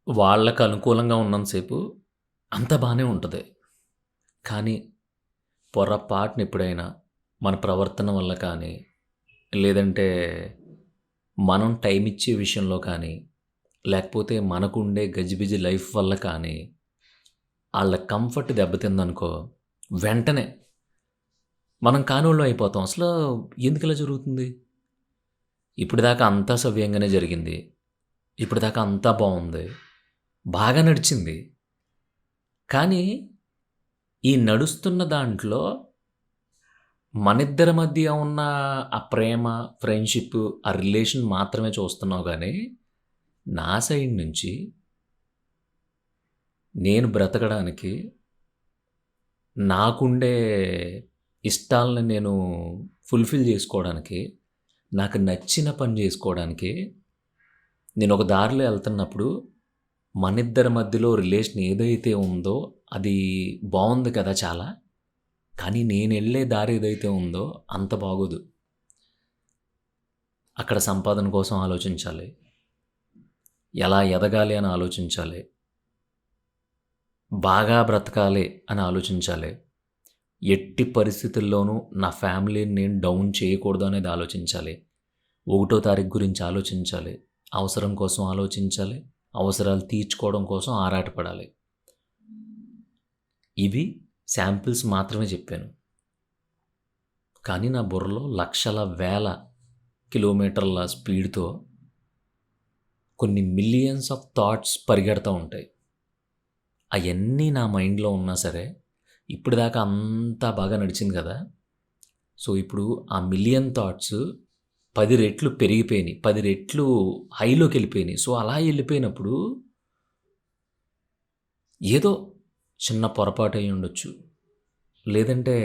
వాళ్ళకి అనుకూలంగా ఉన్నంత సేపు అంతా బానే ఉంటది. కానీ పొరపాటున ఎప్పుడైనా మన ప్రవర్తన వల్ల కానీ, లేదంటే మనం టైం ఇచ్చే విషయంలో కానీ, లేకపోతే మనకుండే గజిబిజి లైఫ్ వల్ల కానీ, ఆళ్ళ కంఫర్ట్ దెబ్బతిందనుకో, వెంటనే మనం కానోళ్ళం అయిపోతాం. అసలు ఎందుకిలా జరుగుతుంది? ఇప్పటిదాకా అంతా సవ్యంగానే జరిగింది. ఇప్పటిదాకా అంతా బావుంది. బాగా నడిచింది. కానీ ఈ నడుస్తున్న దాంట్లో మనిద్దరి మధ్య ఉన్న ఆ ప్రేమ, ఫ్రెండ్‌షిప్, ఆ రిలేషన్ మాత్రమే చూస్తున్నావు గానీ, నా సైడ్ నుంచి నేను బ్రతకడానికి, నాకుండే ఇష్టాలను నేను ఫుల్‌ఫిల్ జేసుకోవడానికి, నాకు నచ్చిన పని జేసుకోవడానికి, నేనొక దారిలో ఎళ్తున్నప్పుడు, మనిద్దరి మధ్యలో రిలేషన్ ఏదైతే ఉందో, అది బావుంది కదా చాలా. కానీ నేనెళ్ళే దారి ఏదైతే ఉందో అంత బాగోదు. అక్కడ సంపాదన కోసం ఆలోచించాలి. ఎలా ఎదగాలి అని ఆలోచించాలి. బాగా బ్రతకాలి అని ఆలోచించాలి. ఎట్టి పరిస్థితుల్లోనూ నా ఫ్యామిలీని నేను డౌన్ చేయకూడదు అనేది ఆలోచించాలి. ఒకటో తారీఖు గురించి ఆలోచించాలి. అవసరం కోసం ఆలోచించాలి. అవసరాలు తీర్చుకోవడం కోసం ఆరాటపడాలి. ఇవి శాంపిల్స్ మాత్రమే చెప్పాను. కానీ నా బుర్రలో లక్షల, వేల కిలోమీటర్ల స్పీడ్‌తో కొన్ని మిలియన్స్ ఆఫ్ థాట్స్ పరిగెడతా ఉంటాయి. అయన్నీ నా మైండ్‌లో ఉన్నా సరే, ఇప్పటిదాకా అంతా బాగా నడిచింది కదా! సో, ఇప్పుడు ఆ మిలియన్ థాట్స్ 10 రెట్లు పెరిగిపోయినియి. 10 రెట్లు హైలోకెళ్ళిపోయినియి. సో, అలా ఎళ్ళిపోయినప్పుడు ఏదో చిన్న పొరపాటయ్యుండొచ్చు. లేదంటే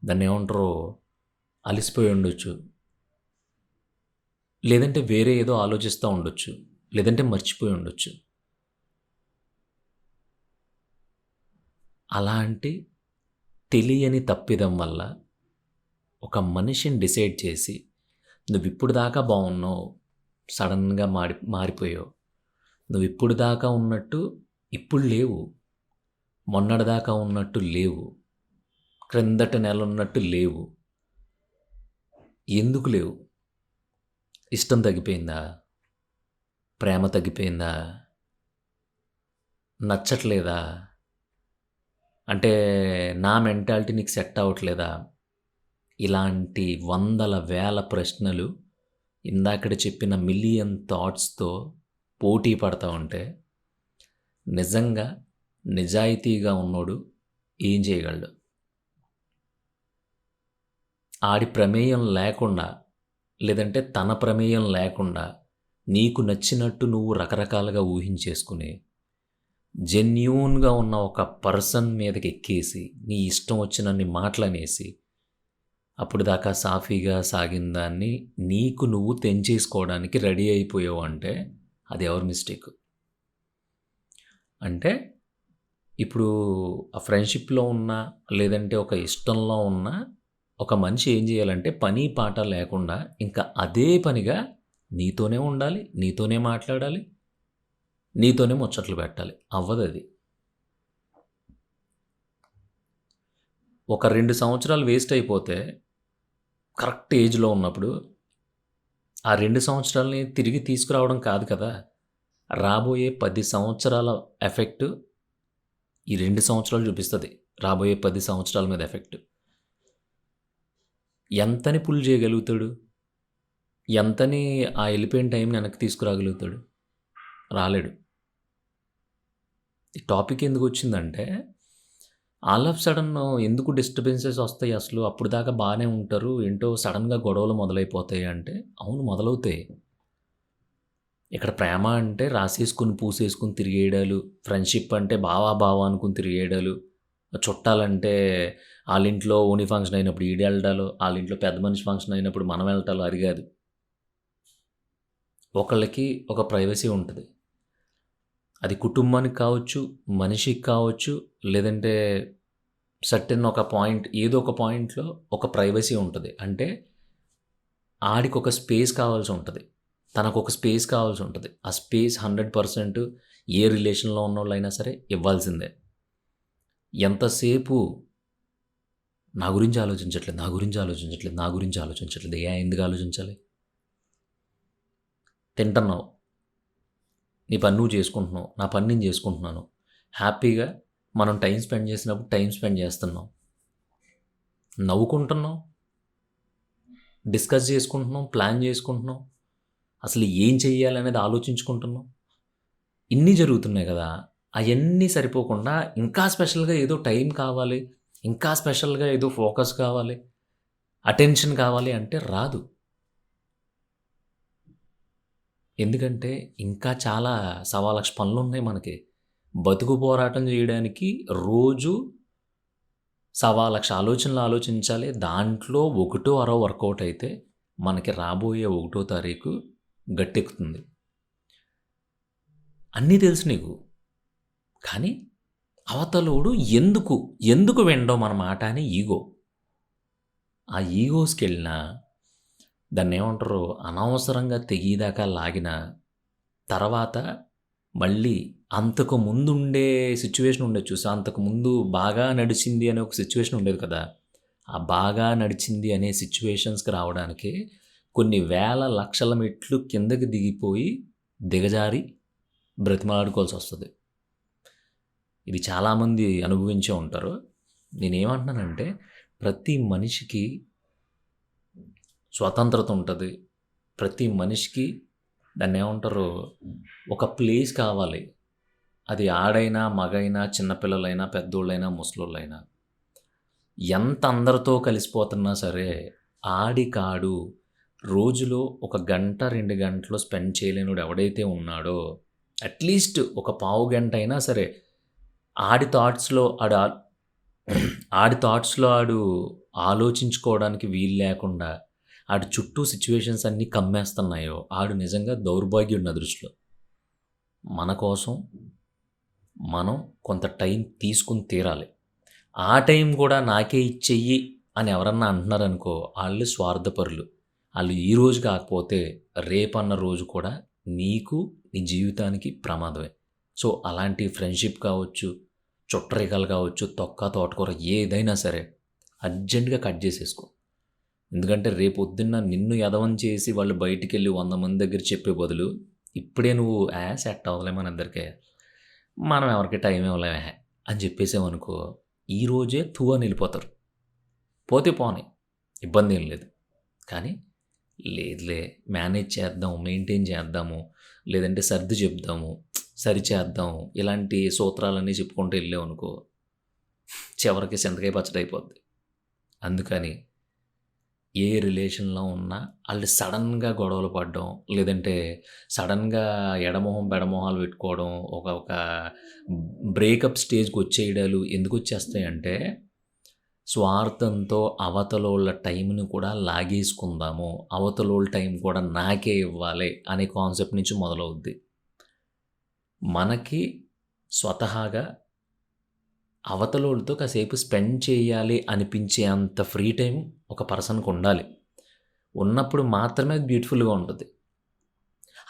దాన్నేమంటారు అలిసిపోయి ఉండొచ్చు. లేదంటే వేరే ఏదో ఆలోచిస్తా ఉండొచ్చు. లేదంటే మర్చిపోయి ఉండొచ్చు. అలాంటి తెలియని తప్పిదం వల్ల ఒక మనిషిని డిసైడ్ చేసి, నువ్విప్పుడు దాకా బావున్నావు. సడెన్‌గా మారిపోయావు. నువ్విప్పుడు దాకా ఉన్నట్టు ఇప్పుడు లేవు. మొన్నటిదాకా ఉన్నట్టు లేవు. క్రిందటి నెలున్నట్టు లేవు. ఎందుకు లేవు? ఇష్టం తగ్గిపోయిందా? ప్రేమ తగ్గిపోయిందా? నచ్చట్లేదా? అంటే నా మెంటాలిటీ నీకు సెట్ అవ్వట్లేదా? ఇలాంటి వందల, వేల ప్రశ్నలు ఇందాకడ చెప్పిన మిలియన్ థాట్స్‌తో పోటీ పడతా ఉంటే, నిజంగా నిజాయితీగా ఉన్నోడు ఏం చేయగలడు? ఆడి ప్రమేయం లేకుండా, లేదంటే తన ప్రమేయం లేకుండా, నీకు నచ్చినట్టు నువ్వు రకరకాలుగా ఊహించేసుకొని, జెన్యూన్‌గా ఉన్న ఒక పర్సన్ మీదకెక్కేసి, నీ ఇష్టం వచ్చినన్ని మాటలనేసి, అప్పటిదాకా సాఫీగా సాగిన దాన్ని నీకు నువ్వు తెంచేసుకోవడానికి రెడీ అయిపోయావు అంటే, అది ఎవరి మిస్టేకు? అంటే ఇప్పుడు ఆ ఫ్రెండ్‌షిప్‌లో ఉన్నా, లేదంటే ఒక ఇష్టంలో ఉన్న ఒక మనిషి ఏం చేయాలంటే పని, పాట లేకుండా ఇంకా అదే పనిగా నీతోనే ఉండాలి, నీతోనే మాట్లాడాలి, నీతోనే ముచ్చట్లు పెట్టాలి. అవ్వదది. ఒక 2 సంవత్సరాలు వేస్ట్ అయిపోతే కరెక్ట్ ఏజ్‌లో ఉన్నప్పుడు, ఆ 2 సంవత్సరాలని తిరిగి తీసుకురావడం కాదు కదా! రాబోయే 10 సంవత్సరాల ఎఫెక్ట్ ఈ 2 సంవత్సరాలు చూపిస్తది. రాబోయే 10 సంవత్సరాల మీద ఎఫెక్ట్. ఎంతని పుల్ చేయగలుగుతాడు? ఎంతని ఆ ఎళ్ళిపోయిన టైంని వెనక్కి తీసుకురాగలుగుతాడు? రాలేడు. ఈ టాపిక్ ఎందుకొచ్చిందంటే, ఆల్ ఆఫ్ సడన్ ఎందుకు డిస్టర్బెన్సెస్ ఒస్తాయి అసలు? అప్పటిదాకా బానే ఉంటారు. ఏంటో సడెన్‌గా గొడవలు మొదలైపోతాయి అంటే, అవును మొదలవుతాయి. ఇక్కడ ప్రేమ అంటే రాసేసుకొని, పూసేసుకొని తిరిగేయడాలు, ఫ్రెండ్‌షిప్ అంటే బావా, బావా అనుకుని తిరిగేయడాలు, చుట్టాలంటే ఆళ్ళింట్లో ఓణీ ఫంక్షన్ అయినప్పుడు ఈడెళ్ళడాలు, ఆళ్ళింట్లో పెద్ద మనిషి ఫంక్షన్ అయినప్పుడు మనం ఎళ్ళటాలు అది గాదు. ఒకళ్ళకి ఒక ప్రైవసీ ఉంటది. అది కుటుంబానికి కావచ్చు, మనిషికి కావచ్చు, లేదంటే సర్టెన్ ఒక పాయింట్ ఏదో ఒక పాయింట్‌లో ఒక ప్రైవసీ ఉంటది. అంటే ఆడికొక స్పేస్ కావాల్సుంటది. తనకు ఒక స్పేస్ కావాల్సి ఉంటుంది. ఆ స్పేస్ 100% ఏ రిలేషన్‌లో ఉన్నోళ్ళైనా సరే ఇవ్వాల్సిందే. ఎంతసేపు నా గురించి ఆలోచించట్లేదు, నా గురించి ఆలోచించట్లేదు, నా గురించి ఆలోచించట్లేదు. ఎందుకు ఆలోచించాలి? తింటున్నావు. నీ పని నువ్వు చేసుకుంటున్నావు. నా పని నేను చేసుకుంటున్నాను. హ్యాపీగా మనం టైం స్పెండ్ చేసినప్పుడు టైం స్పెండ్ చేస్తున్నాం. నవ్వుకుంటున్నాం. డిస్కస్ చేసుకుంటున్నాం. ప్లాన్ చేసుకుంటున్నాం. అసలు ఏం చెయ్యాలనేది ఆలోచించుకుంటున్నాం. ఇన్ని జరుగుతున్నాయి కదా! అయన్నీ సరిపోకుండా ఇంకా స్పెషల్‌గా ఏదో టైం కావాలి. ఇంకా స్పెషల్‌గా ఏదో ఫోకస్ కావాలి. అటెన్షన్ కావాలి అంటే రాదు. ఎందుకంటే ఇంకా చాలా సవాలక్ష పనులున్నాయి మనకి. బతుకు పోరాటం చేయడానికి రోజు సవాలక్ష ఆలోచనలు ఆలోచించాలి. దాంట్లో ఒకటో అరో వర్కౌట్ అయితే మనకి రాబోయే 1వ తారీఖు గట్టెక్కుతుంది. అన్నీ తెలుసు నీకు. కానీ అవతలోడు ఎందుకు వినడో మన మాట అని ఈగో. ఆ ఈగోస్‌కెళ్ళినా దాన్నేమంటారు అనవసరంగా తెగేదాకా లాగిన తర్వాత మళ్ళీ అంతకు ముందుండే సిచ్యువేషన్ ఉండేది చూసావా? అంతకుముందు బాగా నడిచింది అనే ఒక సిచ్యువేషన్ ఉండేది కదా! ఆ బాగా నడిచింది అనే సిచ్యువేషన్స్‌కి రావడానికి కొన్ని వేల లక్షల మెట్లు కిందకి దిగిపోయి, దిగజారి బ్రతిమలాడుకోవాల్సొస్తది. ఇది చాలామంది అనుభవించే ఉంటారు. నేనేమంటున్నానంటే ప్రతి మనిషికి స్వతంత్రత ఉంటది. ప్రతి మనిషికి దాన్నేమంటారు ఒక ప్లేస్ కావాలి. అది ఆడైనా, మగైనా, చిన్నపిల్లలైనా, పెద్దోళ్ళైనా, ముసలోళ్ళైనా. ఎంత అందరితో కలిసిపోతున్నా సరే ఆడికాడు రోజులో 1 గంట, 2 గంటలు స్పెండ్ చేయలేనోడు ఎవడైతే ఉన్నాడో అట్‌లీస్ట్ ఒక పావు గంటైనా సరే ఆడి థాట్స్‌లో ఆడు ఆలోచించుకోవడానికి వీలు లేకుండా ఆడి చుట్టూ సిచ్యువేషన్స్ అన్నీ కమ్మేస్తున్నాయో ఆడు నిజంగా దౌర్భాగ్యుడు నా దృష్టిలో. మన కోసం మనం కొంత టైం తీసుకొని తీరాలి. ఆ టైం కూడా నాకే ఇచ్చెయ్యి అని ఎవరన్నా అంటున్నారనుకో ఆళ్ళు స్వార్థపరులు. ఆళ్ళు ఈరోజు కాకపోతే రేపన్న రోజు కూడా నీకు, నీ జీవితానికి ప్రమాదమే. సో, అలాంటి ఫ్రెండ్‌షిప్ కావచ్చు, చుట్టరికాలు కావచ్చు, తొక్క, తోటకూర ఏదైనా సరే అర్జెంట్‌గా కట్ చేసేసుకో. ఎందుకంటే రేపొద్దున్న నిన్ను ఎదవని చేసి వాళ్ళు బయటికెళ్ళి 100 మంది దగ్గర చెప్పే బదులు ఇప్పుడే నువ్వు సెట్ అవ్వదులే మనిద్దరికీ. మనం ఎవరికీ టైం ఇవ్వలేమే అని చెప్పేసామనుకో ఈరోజే థూ అని వెళ్ళిపోతారు. పోతే పోనీ ఇబ్బందేం లేదు. కానీ లేదులే మేనేజ్ చేద్దాం, మెయింటైన్ చేద్దాము, లేదంటే సర్ది చెప్దాము, సరిచేద్దాం ఇలాంటి సూత్రాలన్నీ చెప్పుకుంటూ వెళ్ళామనుకో చివరికి చింతకాయ పచ్చడి అయిపోద్ది. అందుకని ఏ రిలేషన్‌లో ఉన్నా ఆళ్ళు సడెన్‌గా గొడవలు పడడం, లేదంటే సడెన్‌గా ఎడమొహం, బెడమొహాలు పెట్టుకోవడం, ఒక బ్రేకప్ స్టేజ్‌కొచ్చేయడాలు ఎందుకొచ్చేస్తాయంటే, స్వార్థంతో అవతలోళ్ళ టైంని కూడా లాగేసుకుందాము, అవతలోళ్ళ టైం కూడా నాకే ఇవ్వాలి అనే కాన్సెప్ట్ నుంచి మొదలవుద్ది. మనకి స్వతహాగా అవతలోళ్ళతో కాసేపు స్పెండ్ చేయాలి అనిపించే అంత ఫ్రీ టైం ఒక పర్సన్‌కి ఉండాలి. ఉన్నప్పుడు మాత్రమే అది బ్యూటిఫుల్‌గా ఉంటది.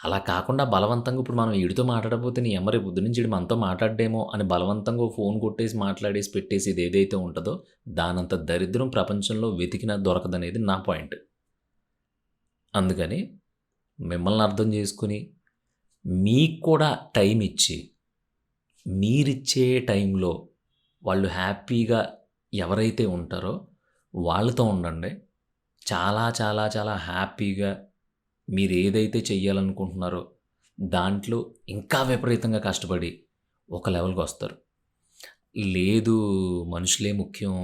అలా కాకుండా బలవంతంగా ఇప్పుడు మనం ఈడితో మాట్లాడకపోతే నీ యమ్మ రేపు పొద్దున్నుంచి ఈడు మనతో మాట్లాడడేమో అని బలవంతంగా ఓ ఫోన్ కొట్టేసి, మాట్లాడేసి, పెట్టేసేది ఏదైతే ఉంటదో దానంత దరిద్రం ప్రపంచంలో వెతికినా దొరకదనేది నా పాయింట్. అందుకని మిమ్మల్ని అర్థం చేసుకొని, మీకు కూడా టైం ఇచ్చి, మీరిచ్చే టైంలో వాళ్ళు హ్యాపీగా ఎవరైతే ఉంటారో వాళ్ళతో ఉండండి. చాలా చాలా చాలా హ్యాపీగా మీరు ఏదైతే చెయ్యాలనుకుంటున్నారో దాంట్లో ఇంకా విపరీతంగా కష్టపడి ఒక లెవెల్‌కొస్తారు. లేదు మనుషులే ముఖ్యం,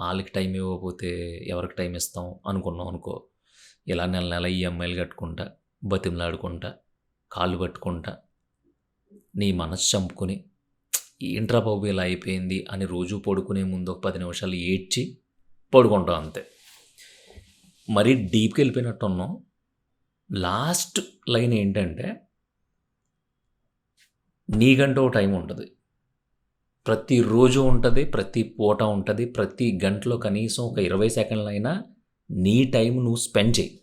ఆళ్ళకి టైం ఇవ్వకపోతే ఎవరికి టైం ఇస్తాం అనుకున్నాం అనుకో, ఇలా నెల నెల ఈఎంఐలు కట్టుకుంటా, బతిమలాడుకుంటా, కాళ్ళు పట్టుకుంటా, నీ మనసు చంపుకొని ఏంట్రా బాబు ఇలా అయిపోయింది అని రోజు పడుకునే ముందు ఒక 10 నిమిషాలు ఏడ్చి పడుకుంటాం అంతే. మరీ డీప్‌గా వెళ్ళిపోయినట్టున్నాం. లాస్ట్ లైన్ ఏంటంటే, నీకంటూ ఓ టైం ఉంటది. ప్రతిరోజు ఉంటది, ప్రతి పూట ఉంటది, ప్రతి గంటలో కనీసం ఒక 20 సెకన్లైనా నీ టైం నువ్వు స్పెండ్ చెయ్యి.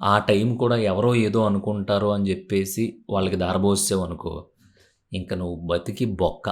ఆ టైం కూడా ఎవరో ఏదో అనుకుంటారో అని జెప్పేసి వాళ్ళకి దారబోసేసావనుకో, ఇంక నువ్వు బతికి బొక్క.